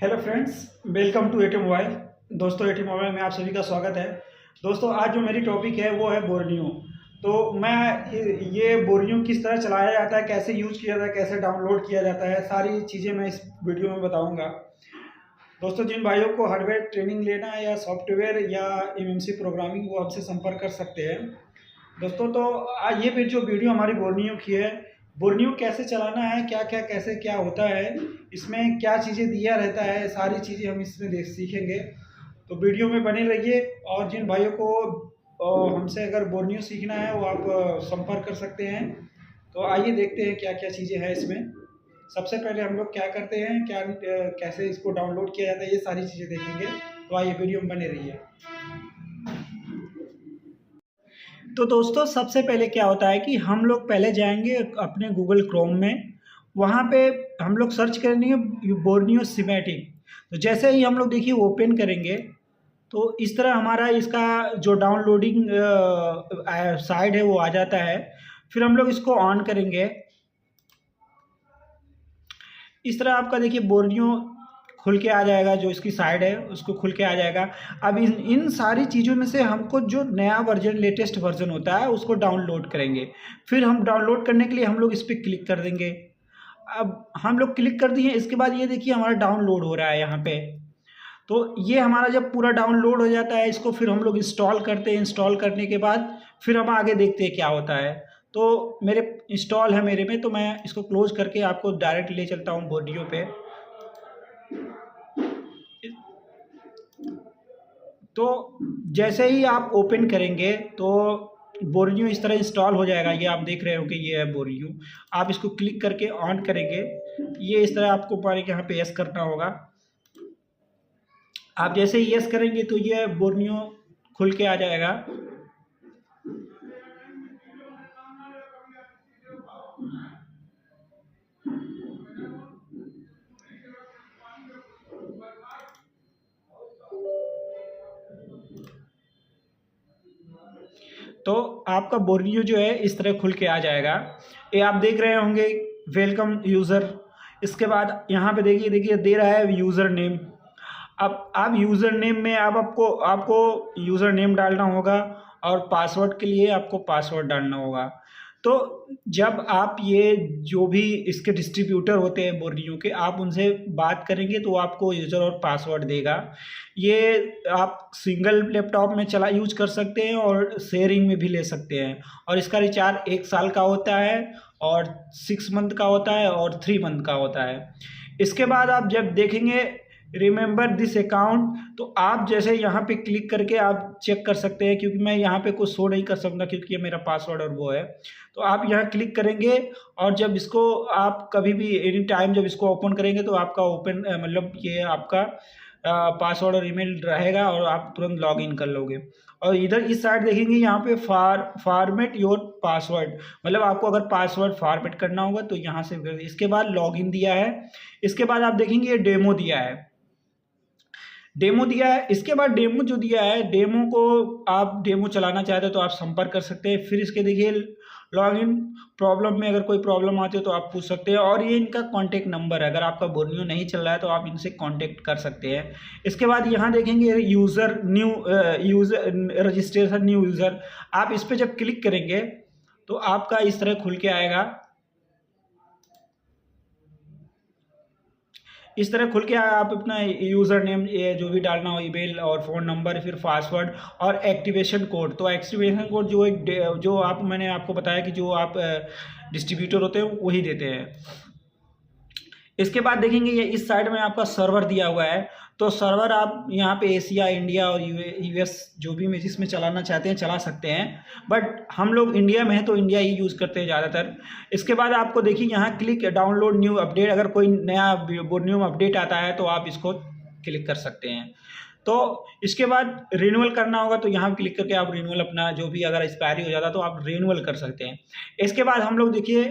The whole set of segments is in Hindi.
Hello friends, welcome to AT mobile. दोस्तों, एटी मोबाइल में आप सभी का स्वागत है। दोस्तों, आज जो मेरी टॉपिक है वो है बोर्नियो। तो मैं ये बोर्नियो किस तरह चलाया जाता है, कैसे यूज किया जाता है, कैसे डाउनलोड किया जाता है, सारी चीज़ें मैं इस वीडियो में बताऊंगा। दोस्तों, जिन भाइयों को हार्डवेयर ट्रेनिंग लेना है या सॉफ्टवेयर या एमएनसी प्रोग्रामिंग, वो हमसे संपर्क कर सकते हैं। दोस्तों, तो आज ये जो वीडियो हमारी बोर्नियो की है, बोर्नियो कैसे चलाना है, क्या क्या कैसे क्या होता है, इसमें क्या चीज़ें दिया रहता है, सारी चीज़ें हम इसमें देख सीखेंगे। तो वीडियो में बने रहिए। और जिन भाइयों को हमसे अगर बोर्नियो सीखना है वो आप संपर्क कर सकते हैं। तो आइए देखते हैं क्या क्या चीज़ें हैं इसमें। सबसे पहले हम लोग क्या करते हैं, कैसे इसको डाउनलोड किया जाता है, ये सारी चीज़ें देखेंगे। तो आइए वीडियो में बने रहिए। तो दोस्तों, सबसे पहले क्या होता है कि हम लोग पहले जाएंगे अपने गूगल क्रोम में। वहाँ पे हम लोग सर्च करेंगे बोर्नियो सिमेटिक। तो जैसे ही हम लोग देखिए ओपन करेंगे तो इस तरह हमारा इसका जो डाउनलोडिंग साइड है वो आ जाता है। फिर हम लोग इसको ऑन करेंगे। इस तरह आपका देखिए बोर्नियो खुल के आ जाएगा, जो इसकी साइड है उसको खुल के आ जाएगा। अब इन सारी चीज़ों में से हमको जो नया वर्जन, लेटेस्ट वर्जन होता है उसको डाउनलोड करेंगे। फिर हम डाउनलोड करने के लिए हम लोग इस पर क्लिक कर देंगे। अब हम लोग क्लिक कर दिए, इसके बाद ये देखिए हमारा डाउनलोड हो रहा है यहाँ पे। तो ये हमारा जब पूरा डाउनलोड हो जाता है, इसको फिर हम लोग इंस्टॉल करते हैं। इंस्टॉल करने के बाद फिर हम आगे देखते हैं क्या होता है। तो मेरे इंस्टॉल है मेरे में, तो मैं इसको क्लोज करके आपको डायरेक्ट ले चलता हूँ बोर्नियो पे। तो जैसे ही आप ओपन करेंगे तो बोर्नियो इस तरह इंस्टॉल हो जाएगा। ये आप देख रहे हो कि ये है बोर्नियो। आप इसको क्लिक करके ऑन करेंगे। ये इस तरह आपको पानी के यहाँ पे यस करना होगा। आप जैसे ही यस करेंगे तो ये बोर्नियो खुल के आ जाएगा। तो आपका बोर्नियो जो है इस तरह खुल के आ जाएगा। ये आप देख रहे होंगे, वेलकम यूज़र। इसके बाद यहाँ पे देखिए दे रहा है यूज़र नेम। अब आप यूज़र नेम में अब आपको यूज़र नेम डालना होगा और पासवर्ड के लिए आपको पासवर्ड डालना होगा। तो जब आप ये जो भी इसके डिस्ट्रीब्यूटर होते हैं बोर्नियो के, आप उनसे बात करेंगे तो आपको यूज़र और पासवर्ड देगा। ये आप सिंगल लैपटॉप में यूज कर सकते हैं और शेयरिंग में भी ले सकते हैं। और इसका रिचार्ज 1 साल का होता है और 6 मंथ का होता है और 3 मंथ का होता है। इसके बाद आप जब देखेंगे रिमेंबर दिस अकाउंट, तो आप जैसे यहाँ पे क्लिक करके आप चेक कर सकते हैं, क्योंकि मैं यहाँ पे कुछ शो नहीं कर सकता क्योंकि ये मेरा पासवर्ड और वो है। तो आप यहाँ क्लिक करेंगे और जब इसको आप कभी भी एनी टाइम जब इसको ओपन करेंगे तो आपका ओपन मतलब ये आपका पासवर्ड और ईमेल रहेगा और आप तुरंत लॉग इन कर लोगे। और इधर इस साइड देखेंगे यहाँ पे फॉर्मेट योर पासवर्ड, मतलब आपको अगर पासवर्ड फॉर्मेट करना होगा तो यहाँ से। इसके बाद लॉगिन दिया है। इसके बाद आप देखेंगे ये डेमो दिया है। इसके बाद डेमो जो दिया है, डेमो को आप डेमो चलाना चाहते हो तो आप संपर्क कर सकते हैं। फिर इसके देखिए लॉगिन प्रॉब्लम में अगर कोई प्रॉब्लम आती है तो आप पूछ सकते हैं। और ये इनका कॉन्टैक्ट नंबर है, अगर आपका बोर्नियो नहीं चल रहा है तो आप इनसे कॉन्टैक्ट कर सकते हैं। इसके बाद यहाँ देखेंगे यूज़र रजिस्ट्रेशन न्यू यूज़र। आप इस पर जब क्लिक करेंगे तो आपका इस तरह खुल के आएगा। इस तरह खुल के आप अपना यूज़र नेम ये जो भी डालना हो, ईमेल और फ़ोन नंबर, फिर पासवर्ड और एक्टिवेशन कोड। तो एक्टिवेशन कोड जो मैंने आपको बताया कि जो आप डिस्ट्रीब्यूटर होते हैं वही देते हैं। इसके बाद देखेंगे ये इस साइड में आपका सर्वर दिया हुआ है। तो सर्वर आप यहाँ पे एशिया, इंडिया और यूएस जो भी में जिसमें चलाना चाहते हैं चला सकते हैं, बट हम लोग इंडिया में हैं तो इंडिया ही यूज़ करते हैं ज़्यादातर। इसके बाद आपको देखिए यहाँ क्लिक डाउनलोड न्यू अपडेट, अगर कोई नया बोर्नियो में अपडेट आता है तो आप इसको क्लिक कर सकते हैं। तो इसके बाद रिन्यूअल करना होगा तो यहाँ क्लिक करके आप रिन्यूअल अपना जो भी अगर एक्सपायरी हो जाता तो आप रिन्यूअल कर सकते हैं। इसके बाद हम लोग देखिए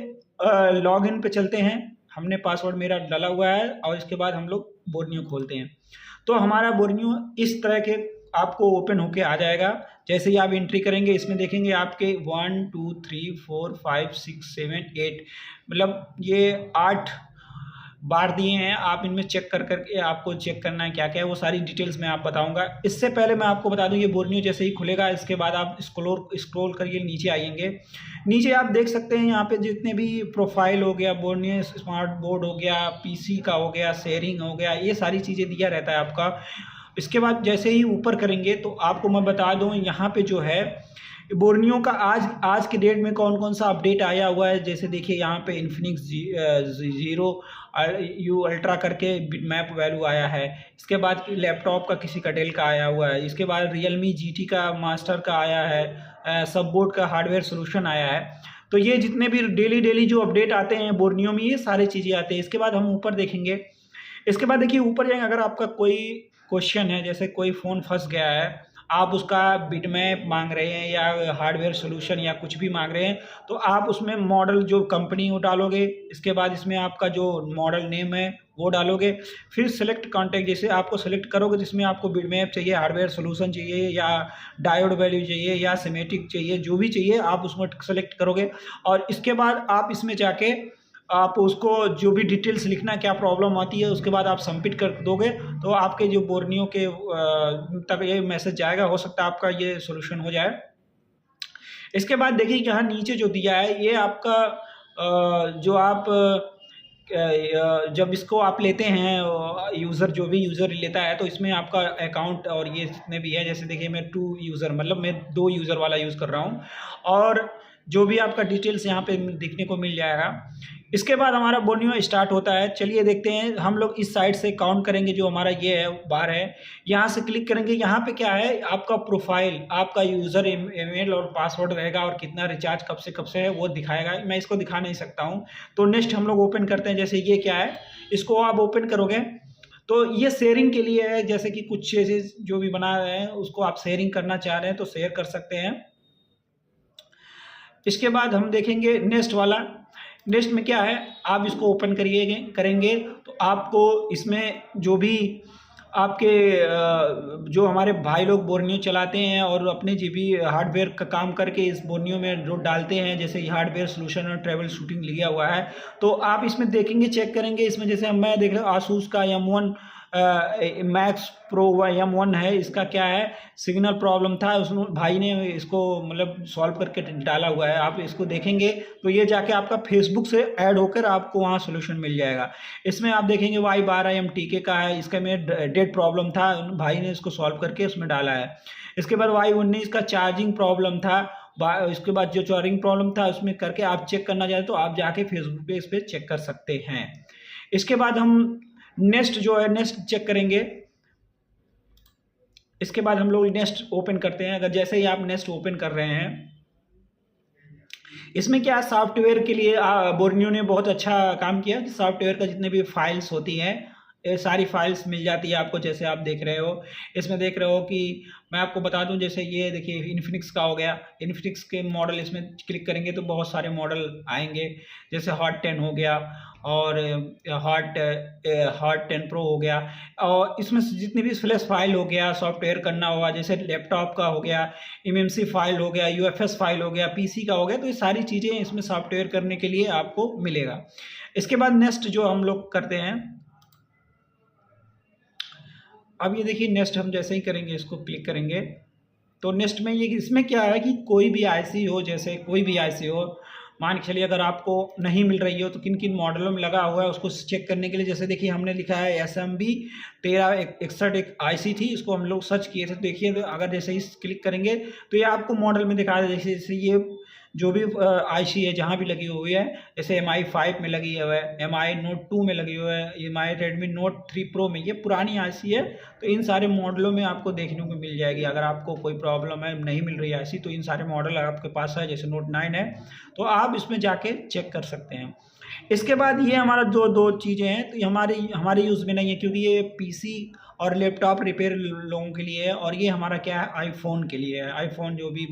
लॉग इन पे चलते हैं। हमने पासवर्ड मेरा डाला हुआ है और इसके बाद हम लोग बोर्नियो खोलते हैं। तो हमारा बोर्नियो इस तरह के आपको ओपन होके आ जाएगा। जैसे ही आप एंट्री करेंगे इसमें देखेंगे आपके 1 2 3 4 5 6 7 8 मतलब ये 8 बार दिए हैं, आप इनमें चेक कर करके आपको चेक करना है क्या क्या है, वो सारी डिटेल्स मैं आप बताऊंगा। इससे पहले मैं आपको बता दूं, ये बोर्नियो जैसे ही खुलेगा इसके बाद आप स्क्रॉल करिए नीचे आएंगे। नीचे आप देख सकते हैं यहाँ पे जितने भी प्रोफाइल हो गया, बोर्नियो स्मार्ट बोर्ड हो गया, पीसी का हो गया, शेयरिंग हो गया, ये सारी चीज़ें दिया रहता है आपका। इसके बाद जैसे ही ऊपर करेंगे तो आपको मैं बता दूं यहाँ पे जो है बोर्नियो का आज के डेट में कौन कौन सा अपडेट आया हुआ है। जैसे देखिए यहाँ पे इन्फिनिक्स ज़ीरो यू अल्ट्रा करके मैप वैल्यू आया है। इसके बाद लैपटॉप का किसी का डेल का आया हुआ है। इसके बाद रियलमी GT का मास्टर का आया है। सब बोर्ड का हार्डवेयर सोल्यूशन आया है। तो ये जितने भी डेली जो अपडेट आते हैं बोर्नियो में, ये सारी चीज़ें आती हैं। इसके बाद हम ऊपर देखेंगे। इसके बाद देखिए ऊपर जाएंगे, अगर आपका कोई क्वेश्चन है, जैसे कोई फ़ोन फंस गया है, आप उसका बिटमैप मांग रहे हैं या हार्डवेयर सोल्यूशन या कुछ भी मांग रहे हैं, तो आप उसमें मॉडल जो कंपनी वो डालोगे। इसके बाद इसमें आपका जो मॉडल नेम है वो डालोगे। फिर सेलेक्ट कॉन्टैक्ट, जैसे आपको सेलेक्ट करोगे जिसमें आपको बिटमैप चाहिए, हार्डवेयर सोल्यूशन चाहिए या डायोड वैल्यू चाहिए या सिमेटिक चाहिए, जो भी चाहिए आप उसमें सेलेक्ट करोगे। और इसके बाद आप इसमें जाके आप उसको जो भी डिटेल्स लिखना, क्या प्रॉब्लम आती है, उसके बाद आप सबमिट कर दोगे तो आपके जो बोर्नियो के तक ये मैसेज जाएगा। हो सकता है आपका ये सोल्यूशन हो जाए। इसके बाद देखिए यहाँ नीचे जो दिया है ये आपका जो आप जब इसको आप लेते हैं, यूज़र जो भी यूज़र लेता है तो इसमें आपका अकाउंट और ये जितने भी है, जैसे देखिए मैं 2 यूज़र मतलब मैं 2 यूज़र वाला यूज़ कर रहा हूँ और जो भी आपका डिटेल्स यहाँ पे देखने को मिल जाएगा। इसके बाद हमारा बोर्नियो स्टार्ट होता है। चलिए देखते हैं, हम लोग इस साइड से काउंट करेंगे। जो हमारा ये है बार है, यहाँ से क्लिक करेंगे। यहाँ पे क्या है, आपका प्रोफाइल, आपका यूज़र ईमेल और पासवर्ड रहेगा और कितना रिचार्ज कब से है वो दिखाएगा। मैं इसको दिखा नहीं सकता हूँ। तो नेक्स्ट हम लोग ओपन करते हैं। जैसे ये क्या है, इसको आप ओपन करोगे तो ये शेयरिंग के लिए है। जैसे कि कुछ चीज़ें जो भी बना रहे हैं उसको आप शेयरिंग करना चाह रहे हैं तो शेयर कर सकते हैं। इसके बाद हम देखेंगे नेक्स्ट वाला। नेक्स्ट में क्या है, आप इसको ओपन करेंगे तो आपको इसमें जो भी आपके जो हमारे भाई लोग बोर्नियो चलाते हैं और अपने जो भी हार्डवेयर का काम करके इस बोर्नियो में जो डालते हैं, जैसे हार्डवेयर सोल्यूशन और ट्रैवल शूटिंग लिया हुआ है, तो आप इसमें देखेंगे, चेक करेंगे। इसमें जैसे मैं देख रहा हूँ आसूस का M1 मैक्स प्रो M1 है। इसका क्या है, सिग्नल प्रॉब्लम था, उसने भाई ने इसको मतलब सॉल्व करके डाला हुआ है। आप इसको देखेंगे तो ये जाके आपका फेसबुक से ऐड होकर आपको वहाँ सोल्यूशन मिल जाएगा। इसमें आप देखेंगे Y12 MTK का है। इसका में डेट प्रॉब्लम था, भाई ने इसको सॉल्व करके उसमें डाला है। इसके बाद Y19 का चार्जिंग प्रॉब्लम था। इसके बाद जो चार्जिंग प्रॉब्लम था उसमें करके आप चेक करना चाहते तो आप जाके फेसबुक पे इस पर चेक कर सकते हैं। इसके बाद हम नेक्स्ट जो है नेक्स्ट चेक करेंगे। इसके बाद हम लोग नेक्स्ट ओपन करते हैं। अगर जैसे ही आप नेक्स्ट ओपन कर रहे हैं, इसमें क्या सॉफ्टवेयर के लिए बोर्नियो ने बहुत अच्छा काम किया कि सॉफ्टवेयर का जितने भी फाइल्स होती हैं ये सारी फाइल्स मिल जाती है आपको। जैसे आप देख रहे हो, इसमें देख रहे हो कि मैं आपको बता दूं, जैसे ये देखिए इन्फिनिक्स का हो गया। इन्फिनिक्स के मॉडल इसमें क्लिक करेंगे तो बहुत सारे मॉडल आएंगे, जैसे हॉट 10 हो गया और हॉट 10 प्रो हो गया। और इसमें जितनी भी फ्लैश फाइल हो गया, सॉफ्टवेयर करना हुआ, जैसे लैपटॉप का हो गया, MMC फाइल हो गया, UFS फाइल हो गया, PC का हो गया, तो ये सारी चीज़ें इसमें सॉफ्टवेयर करने के लिए आपको मिलेगा। इसके बाद नेक्स्ट जो हम लोग करते हैं, अब ये देखिए नेक्स्ट हम जैसे ही करेंगे, इसको क्लिक करेंगे तो नेक्स्ट में ये इसमें क्या है कि कोई भी IC हो, जैसे कोई भी IC हो, मान के चलिए अगर आपको नहीं मिल रही हो तो किन किन मॉडलों में लगा हुआ है उसको चेक करने के लिए, जैसे देखिए हमने लिखा है SMB 1361 एक IC थी, इसको हम लोग सर्च किए थे। तो देखिए अगर जैसे ही क्लिक करेंगे तो ये आपको मॉडल में दिखा रहा है। जैसे ये जो भी IC है जहाँ भी लगी हुई है, जैसे MI 5 में लगी हुई है, MI Note 2 में लगी हुई है, MI Redmi Note 3 Pro में, ये पुरानी IC है। तो इन सारे मॉडलों में आपको देखने को मिल जाएगी। अगर आपको कोई प्रॉब्लम है, नहीं मिल रही IC, तो इन सारे मॉडल आपके पास है, जैसे Note 9 है, तो आप इसमें जाके चेक कर सकते हैं। इसके बाद ये हमारा जो दो चीज़ें हैं तो ये हमारे यूज़ में नहीं है, क्योंकि ये PC और लैपटॉप रिपेयर लोगों के लिए है, और ये हमारा क्या है आईफोन के लिए है। आईफोन जो भी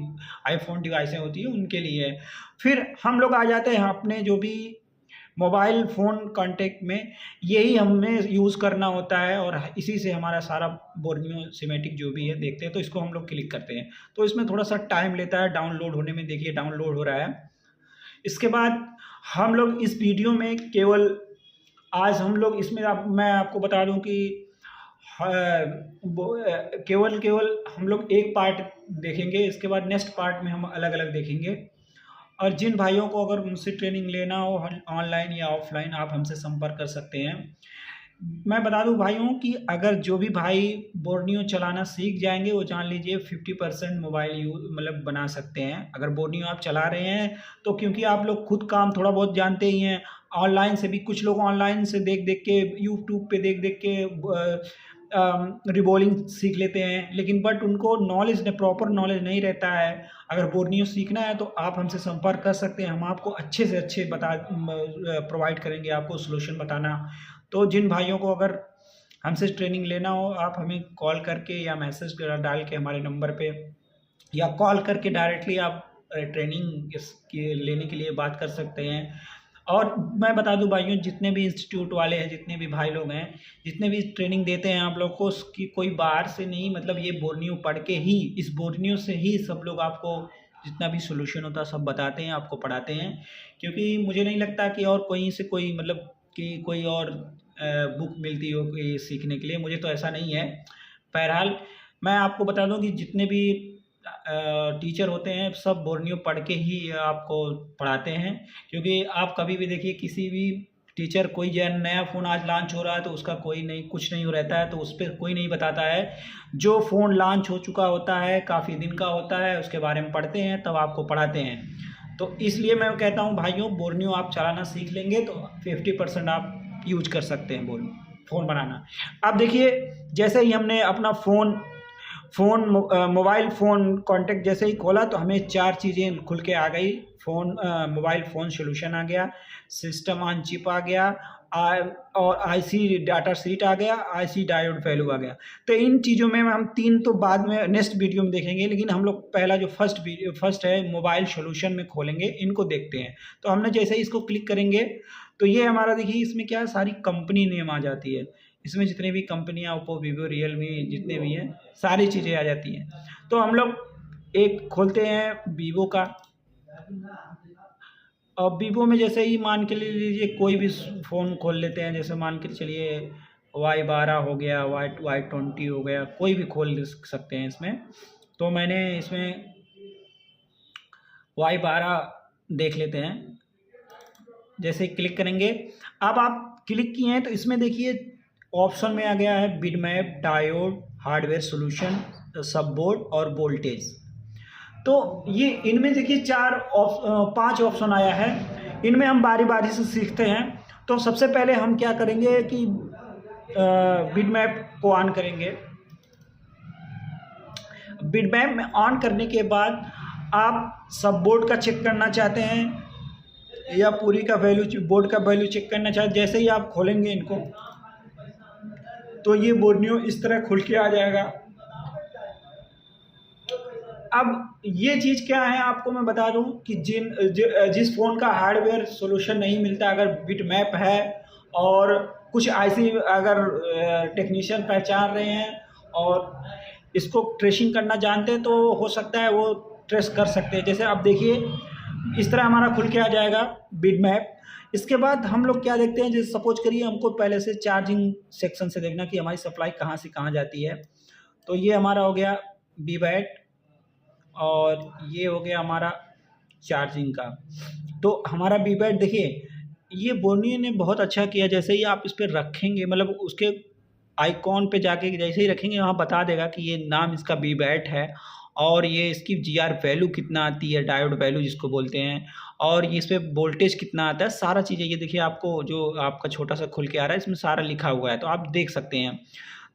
आईफोन डिवाइसें होती है उनके लिए है। फिर हम लोग आ जाते हैं अपने जो भी मोबाइल फ़ोन कॉन्टेक्ट में, यही हमें यूज़ करना होता है और इसी से हमारा सारा बोर्नियो सिमेटिक जो भी है देखते हैं। तो इसको हम लोग क्लिक करते हैं तो इसमें थोड़ा सा टाइम लेता है डाउनलोड होने में। देखिए डाउनलोड हो रहा है। इसके बाद हम लोग इस वीडियो में केवल आज हम लोग इसमें मैं आपको बता दूं कि केवल केवल हम लोग एक पार्ट देखेंगे, इसके बाद नेक्स्ट पार्ट में हम अलग अलग देखेंगे। और जिन भाइयों को अगर मुझसे ट्रेनिंग लेना हो ऑनलाइन या ऑफलाइन, आप हमसे संपर्क कर सकते हैं। मैं बता दूं भाइयों कि अगर जो भी भाई बोर्नियो चलाना सीख जाएंगे, वो जान लीजिए 50% मोबाइल यूज मतलब बना सकते हैं। अगर बोर्नियो आप चला रहे हैं तो क्योंकि आप लोग खुद काम थोड़ा बहुत जानते ही हैं, ऑनलाइन से भी कुछ लोग ऑनलाइन से देख देख के, यूट्यूब पे देख देख के रिबॉलिंग सीख लेते हैं, लेकिन बट उनको नॉलेज ने प्रॉपर नॉलेज नहीं रहता है। अगर बोर्नियो सीखना है तो आप हमसे संपर्क कर सकते हैं, हम आपको अच्छे से अच्छे प्रोवाइड करेंगे, आपको सोल्यूशन बताना। तो जिन भाइयों को अगर हमसे ट्रेनिंग लेना हो, आप हमें कॉल करके या मैसेज डाल के हमारे नंबर पे, या कॉल करके डायरेक्टली आप ट्रेनिंग इसके लेने के लिए बात कर सकते हैं। और मैं बता दूं भाइयों, जितने भी इंस्टीट्यूट वाले हैं, जितने भी भाई लोग हैं, जितने भी ट्रेनिंग देते हैं आप लोग को, उसकी कोई बाहर से नहीं, मतलब ये बोर्नियो पढ़ के ही, इस बोर्नियो से ही सब लोग आपको जितना भी सोल्यूशन होता है सब बताते हैं, आपको पढ़ाते हैं। क्योंकि मुझे नहीं लगता कि और कहीं से कोई मतलब कि कोई और बुक मिलती हो कोई सीखने के लिए, मुझे तो ऐसा नहीं है। बहरहाल मैं आपको बता दूं कि जितने भी टीचर होते हैं सब बोर्नियो पढ़ के ही आपको पढ़ाते हैं। क्योंकि आप कभी भी देखिए, किसी भी टीचर, कोई जैन नया फ़ोन आज लॉन्च हो रहा है तो उसका कोई नहीं, कुछ नहीं हो रहता है, तो उस पर कोई नहीं बताता है। जो फ़ोन लॉन्च हो चुका होता है, काफ़ी दिन का होता है, उसके बारे में पढ़ते हैं, तब आपको पढ़ाते हैं। तो इसलिए मैं कहता हूँ भाइयों, बोर्नियो आप चलाना सीख लेंगे तो 50% आप यूज कर सकते हैं फ़ोन बनाना। अब देखिए, जैसे ही हमने अपना मोबाइल फ़ोन कॉन्टेक्ट जैसे ही खोला तो हमें 4 चीज़ें खुल के आ गई। मोबाइल फ़ोन सॉल्यूशन आ गया, सिस्टम ऑन चिप आ गया, और आईसी डाटा शीट आ गया, आईसी डायोड वैल्यू आ गया। तो इन चीज़ों में हम 3 तो बाद में नेक्स्ट वीडियो में देखेंगे, लेकिन हम लोग पहला जो फर्स्ट है मोबाइल सॉल्यूशन में खोलेंगे, इनको देखते हैं। तो हमने जैसे ही इसको क्लिक करेंगे तो ये हमारा देखिए, इसमें क्या है, सारी कंपनी नेम आ जाती है। इसमें जितनी भी कंपनियाँ, ओप्पो, वीवो, रियलमी, जितने भी हैं, सारी चीज़ें आ जाती हैं। तो हम लोग एक खोलते हैं वीवो का। और वीवो में जैसे ही मान के लीजिए कोई भी फ़ोन खोल लेते हैं, जैसे मान के चलिए Y12 हो गया, Y20 हो गया, कोई भी खोल सकते हैं इसमें। तो मैंने इसमें Y12 देख लेते हैं। जैसे क्लिक करेंगे, अब आप क्लिक किए हैं तो इसमें देखिए ऑप्शन में आ गया है बिटमैप, डायोड, हार्डवेयर सॉल्यूशन, सब बोर्ड और वोल्टेज। तो ये इनमें देखिए 5 ऑप्शन आया है। इनमें हम बारी बारी से सीखते हैं। तो सबसे पहले हम क्या करेंगे कि बिटमैप को ऑन करेंगे। बिटमैप में ऑन करने के बाद आप सब बोर्ड का चेक करना चाहते हैं या पूरी का वैल्यू, बोर्ड का वैल्यू चेक करना चाहते हैं, जैसे ही आप खोलेंगे इनको तो ये बोर्नियो इस तरह खुल के आ जाएगा। अब ये चीज़ क्या है, आपको मैं बता दूं कि जिस फ़ोन का हार्डवेयर सॉल्यूशन नहीं मिलता, अगर बिटमैप है और कुछ आईसी अगर टेक्नीशियन पहचान रहे हैं और इसको ट्रेसिंग करना जानते हैं, तो हो सकता है वो ट्रेस कर सकते हैं। जैसे आप देखिए, इस तरह हमारा खुल के आ जाएगा बिटमैप। इसके बाद हम लोग क्या देखते हैं, जैसे सपोज करिए हमको पहले से चार्जिंग सेक्शन से देखना कि हमारी सप्लाई कहाँ से कहाँ जाती है। तो ये हमारा हो गया BBAT और ये हो गया हमारा चार्जिंग का। तो हमारा BBAT देखिए, ये बोर्नियो ने बहुत अच्छा किया। जैसे ही आप इस पर रखेंगे, मतलब उसके आइकॉन पे जाके जैसे ही रखेंगे, वहाँ बता देगा कि ये नाम इसका BBAT है और ये इसकी GR वैल्यू कितना आती है, डायोड वैल्यू जिसको बोलते हैं, और इस पर वोल्टेज कितना आता है, सारा चीज़ें ये देखिए आपको जो आपका छोटा सा खुल के आ रहा है, इसमें सारा लिखा हुआ है, तो आप देख सकते हैं।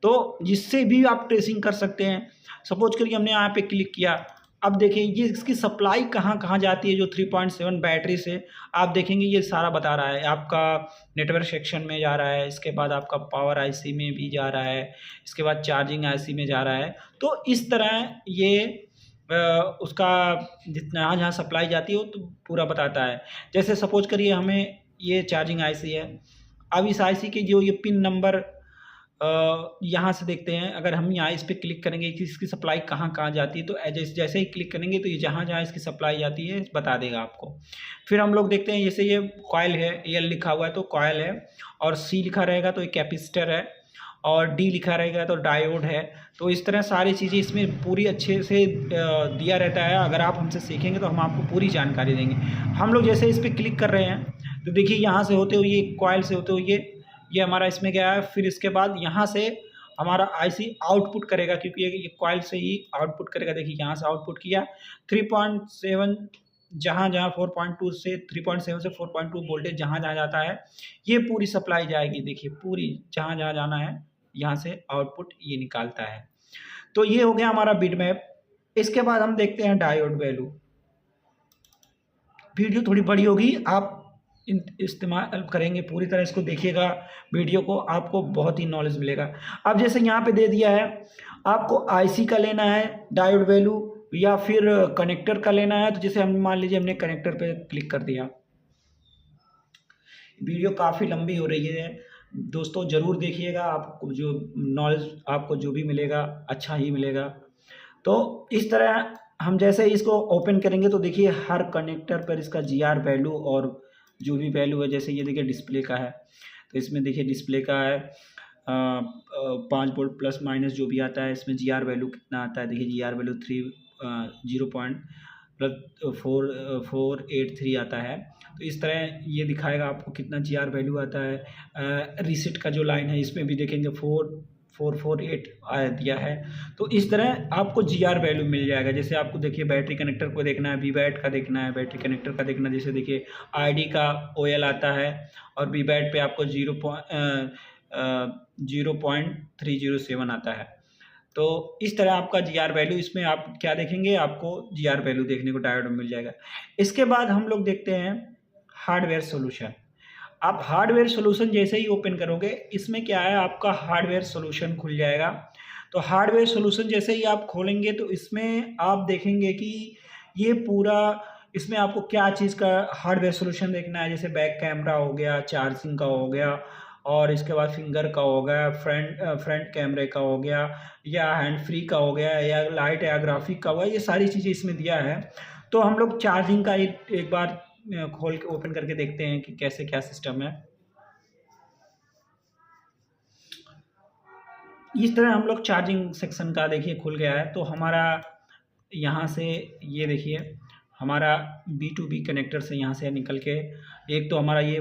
तो जिससे भी आप ट्रेसिंग कर सकते हैं। सपोज करिए हमने यहाँ पे क्लिक किया, अब देखिए ये इसकी सप्लाई कहाँ कहाँ जाती है। जो 3.7 बैटरी से आप देखेंगे ये सारा बता रहा है। आपका नेटवर्क सेक्शन में जा रहा है, इसके बाद आपका पावर आईसी में भी जा रहा है, इसके बाद चार्जिंग आईसी में जा रहा है। तो इस तरह ये उसका जितना जहाँ सप्लाई जाती है वो तो पूरा बताता है। जैसे सपोज करिए हमें ये चार्जिंग आईसी है, अब इस आईसी के जो ये पिन नंबर यहाँ से देखते हैं, अगर हम यहाँ इस पे क्लिक करेंगे कि इसकी सप्लाई कहाँ कहाँ जाती है, तो जैसे ही क्लिक करेंगे तो ये जहाँ जहाँ इसकी सप्लाई जाती है बता देगा आपको। फिर हम लोग देखते हैं, जैसे ये कॉयल है, एल लिखा हुआ है तो कॉयल है, और सी लिखा रहेगा तो ये कैपेसिटर है, और डी लिखा रहेगा तो डायोड है। तो इस तरह सारी चीज़ें इसमें पूरी अच्छे से दिया रहता है। अगर आप हमसे सीखेंगे तो हम आपको पूरी जानकारी देंगे। हम लोग जैसे इस पर क्लिक कर रहे हैं तो देखिए यहाँ से होते हुए कॉयल से होते हुए ये हमारा इसमें गया है। फिर इसके बाद यहाँ से हमारा आईसी आउटपुट करेगा, क्योंकि ये कॉइल से ही आउटपुट करेगा। देखिए यहाँ से आउटपुट किया 3.7, जहाँ 4.2 से 3.7 से 4.2 वोल्टेज जहाँ जाता है ये पूरी सप्लाई जाएगी। देखिए पूरी जहाँ जाना है यहाँ से आउटपुट ये निकालता है। तो ये हो गया हमारा बिट मैप। इसके बाद हम देखते हैं डायोड वैल्यू। वीडियो थोड़ी बड़ी होगी, आप इस्तेमाल करेंगे पूरी तरह इसको देखिएगा वीडियो को, आपको बहुत ही नॉलेज मिलेगा। अब जैसे यहाँ पे दे दिया है आपको आईसी का लेना है डायोड वैल्यू या फिर कनेक्टर का लेना है, तो जैसे हम मान लीजिए हमने कनेक्टर पे क्लिक कर दिया। वीडियो काफ़ी लंबी हो रही है दोस्तों, ज़रूर देखिएगा, आपको जो नॉलेज आपको जो भी मिलेगा अच्छा ही मिलेगा। तो इस तरह हम जैसे इसको ओपन करेंगे तो देखिए हर कनेक्टर पर इसका जीआर वैल्यू और जो भी वैल्यू है, जैसे ये देखिए डिस्प्ले का है तो इसमें देखिए डिस्प्ले का है 5 वोल्ट प्लस माइनस जो भी आता है, इसमें जीआर वैल्यू कितना आता है। देखिए जीआर वैल्यू 0.483 आता है। तो इस तरह ये दिखाएगा आपको कितना जीआर वैल्यू आता है। रीसेट का जो लाइन है इसमें भी देखेंगे 448 दिया है। तो इस तरह आपको जीआर वैल्यू मिल जाएगा। जैसे आपको देखिए बैटरी कनेक्टर को देखना है, वीबैट का देखना है, बैटरी कनेक्टर का देखना, जैसे देखिए आईडी का ओएल आता है और वीबैट पे आपको 0.307 आता है। तो इस तरह आपका जीआर वैल्यू, इसमें आप क्या देखेंगे, आपको जीआर वैल्यू देखने को डायोड में मिल जाएगा। इसके बाद हम लोग देखते हैं हार्डवेयर सोल्यूशन। आप हार्डवेयर सोल्यूशन जैसे ही ओपन करोगे इसमें क्या है, आपका हार्डवेयर सोल्यूशन खुल जाएगा। तो हार्डवेयर सोल्यूशन जैसे ही आप खोलेंगे तो इसमें आप देखेंगे कि ये पूरा, इसमें आपको क्या चीज़ का हार्डवेयर सोल्यूशन देखना है। जैसे बैक कैमरा हो गया, चार्जिंग का हो गया, और इसके बाद फिंगर का हो गया, फ्रंट कैमरे का हो गया, या हैंड फ्री का हो गया, या लाइट या ग्राफिक का हुआ, ये सारी चीज़ें इसमें दिया है। तो हम लोग चार्जिंग का एक बार खोल के ओपन करके देखते हैं कि कैसे क्या सिस्टम है। इस तरह हम लोग चार्जिंग सेक्शन का देखिए खुल गया है। तो हमारा यहाँ से ये देखिए हमारा B2B कनेक्टर से यहाँ से निकल के एक तो हमारा ये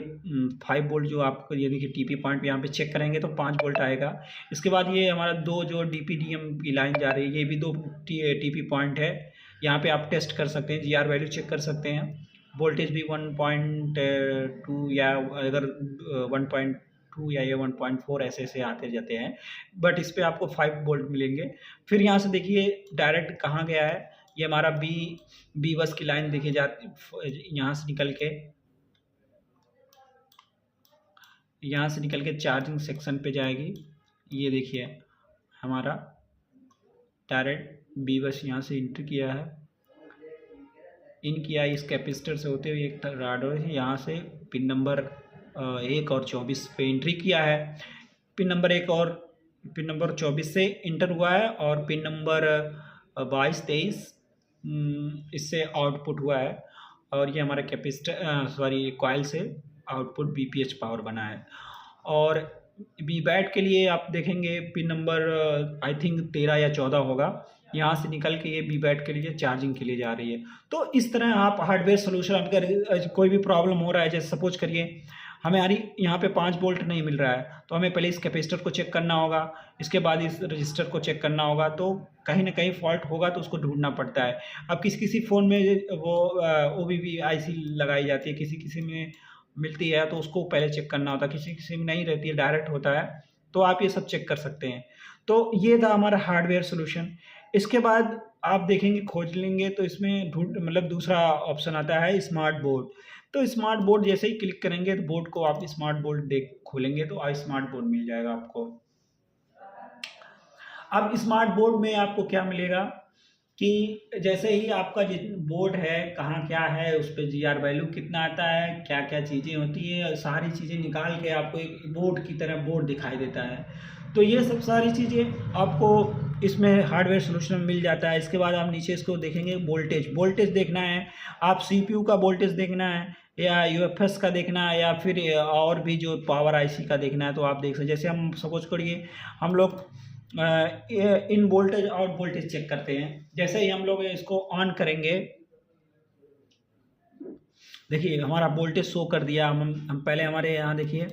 5 वोल्ट जो आपको ये देखिए टीपी पॉइंट यहाँ पे चेक करेंगे तो 5 वोल्ट आएगा। इसके बाद ये हमारा 2 जो DPDM की लाइन जा रही है, ये भी 2 टीपी पॉइंट है। यहाँ पे आप टेस्ट कर सकते हैं, जीआर वैल्यू चेक कर सकते हैं। वोल्टेज भी 1.2 या अगर 1.2 या ये 1.4 ऐसे आते जाते हैं, बट इस पर आपको 5 वोल्ट मिलेंगे। फिर यहाँ से देखिए डायरेक्ट कहाँ गया है, ये हमारा बी बस की लाइन देखी जाती, यहाँ से निकल के चार्जिंग सेक्शन पे जाएगी। ये देखिए हमारा डायरेक्ट बी बस यहाँ से इंटर किया है, इन किया इस कैपेसिटर से होते हुए एक राडो है, यहाँ से पिन नंबर 1 और 24 पे एंट्री किया है। पिन नंबर 1 और पिन नंबर 24 से इंटर हुआ है, और पिन नंबर 22-23 इससे आउटपुट हुआ है। और ये हमारा कैपेसिटर कॉइल से आउटपुट बीपीएच पावर बना है। और वीबैट के लिए आप देखेंगे पिन नंबर आई थिंक 13 या 14 होगा, यहाँ से निकल के ये वीबैट के लिए चार्जिंग के लिए जा रही है। तो इस तरह आप हार्डवेयर सोल्यूशन, अगर कोई भी प्रॉब्लम हो रहा है, जैसे सपोज करिए हमारी यहाँ पे 5 वोल्ट नहीं मिल रहा है, तो हमें पहले इस कैपेसिटर को चेक करना होगा, इसके बाद इस रजिस्टर को चेक करना होगा। तो कहीं ना कहीं फॉल्ट होगा तो उसको ढूंढना पड़ता है। अब किसी फ़ोन में वो OBB IC लगाई जाती है, किसी में मिलती है तो उसको पहले चेक करना होता है, किसी में नहीं रहती है, डायरेक्ट होता है। तो आप ये सब चेक कर सकते हैं। तो ये था हमारा हार्डवेयर सोल्यूशन। इसके बाद आप देखेंगे, खोज लेंगे तो इसमें दूसरा ऑप्शन आता है स्मार्ट बोर्ड। तो स्मार्ट बोर्ड जैसे ही क्लिक करेंगे तो बोर्ड को आप स्मार्ट बोर्ड खोलेंगे तो स्मार्ट बोर्ड मिल जाएगा आपको। अब स्मार्ट बोर्ड में आपको क्या मिलेगा, कि जैसे ही आपका बोर्ड है कहाँ क्या है, उस पे जीआर वैल्यू कितना आता है, क्या क्या चीज़ें होती है, सारी चीज़ें निकाल के आपको एक बोर्ड की तरह बोर्ड दिखाई देता है। तो ये सब सारी चीज़ें आपको इसमें हार्डवेयर सोल्यूशन में मिल जाता है। इसके बाद आप नीचे इसको देखेंगे, वोल्टेज देखना है, आप सीपीयू का वोल्टेज देखना है या यूएफएस का देखना है या फिर और भी जो पावर आईसी का देखना है तो आप देख सकते। जैसे हम सपोज करिए हम लोग इन वोल्टेज और वोल्टेज चेक करते हैं। जैसे ही हम लोग इसको ऑन करेंगे, देखिए हमारा वोल्टेज शो कर दिया। हम पहले हमारे यहाँ देखिए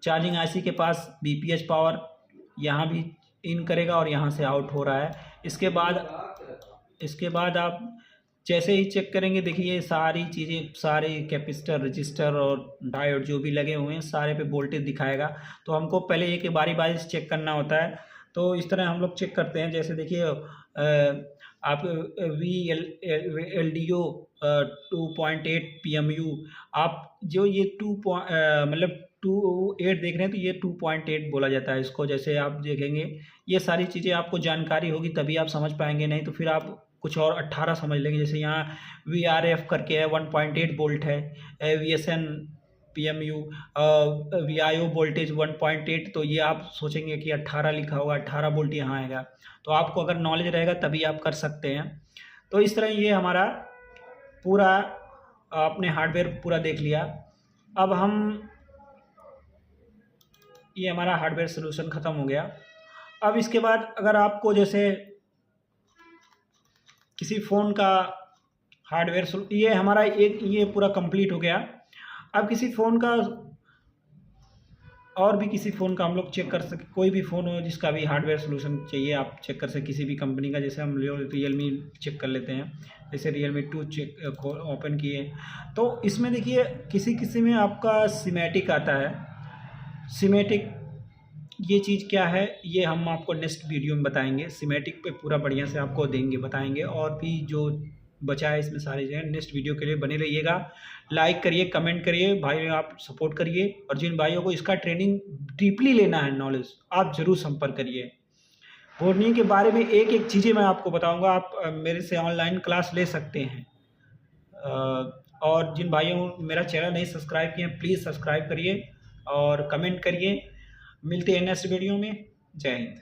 चार्जिंग आईसी के पास बीपीएच पावर यहाँ भी इन करेगा और यहाँ से आउट हो रहा है। इसके बाद आप जैसे ही चेक करेंगे, देखिए ये सारी चीज़ें, सारे कैपेसिटर, रजिस्टर और डायोड जो भी लगे हुए हैं सारे पे वोल्टेज दिखाएगा। तो हमको पहले एक बारी बारी से चेक करना होता है। तो इस तरह हम लोग चेक करते हैं। जैसे देखिए आप VLDO 2.8 PMU, आप जो ये मतलब 2.8 देख रहे हैं तो ये 2.8 बोला जाता है इसको। जैसे आप देखेंगे ये सारी चीज़ें आपको जानकारी होगी तभी आप समझ पाएंगे, नहीं तो फिर आप कुछ और 18 समझ लेंगे। जैसे यहाँ VRF करके है 1.8 वोल्ट है, VSN PMU VIO वोल्टेज 1.8, तो ये आप सोचेंगे कि 18 लिखा होगा, 18 वोल्ट यहाँ आएगा। तो आपको अगर नॉलेज रहेगा तभी आप कर सकते हैं। तो इस तरह ये हमारा पूरा आपने हार्डवेयर पूरा देख लिया। अब ये हमारा हार्डवेयर सलूशन ख़त्म हो गया। अब इसके बाद अगर आपको जैसे किसी फ़ोन का हार्डवेयर, ये हमारा एक ये पूरा कंप्लीट हो गया। अब किसी फ़ोन का और भी किसी फ़ोन का हम लोग चेक कर सकें, कोई भी फ़ोन हो जिसका भी हार्डवेयर सोल्यूशन चाहिए आप चेक कर सकते किसी भी कंपनी का। जैसे हम रियलमी चेक कर लेते हैं। जैसे रियलमी 2 चेक ओपन किए तो इसमें देखिए किसी में आपका सीमेटिक आता है। सीमेटिक ये चीज़ क्या है ये हम आपको नेक्स्ट वीडियो में बताएंगे। सीमेटिक पे पूरा बढ़िया से आपको बताएंगे और भी जो बचा है इसमें सारी चीज़ें। नेक्स्ट वीडियो के लिए बने रहिएगा, लाइक करिए, कमेंट करिए, भाई आप सपोर्ट करिए। और जिन भाइयों को इसका ट्रेनिंग डीपली लेना है नॉलेज, आप ज़रूर संपर्क करिए। बोर्निंग के बारे में एक एक चीज़ें मैं आपको बताऊंगा, आप मेरे से ऑनलाइन क्लास ले सकते हैं। और जिन भाइयों मेरा चैनल नहीं सब्सक्राइब किए प्लीज़ सब्सक्राइब करिए और कमेंट करिए। मिलते हैं नेक्स्ट वीडियो में। जय हिंद।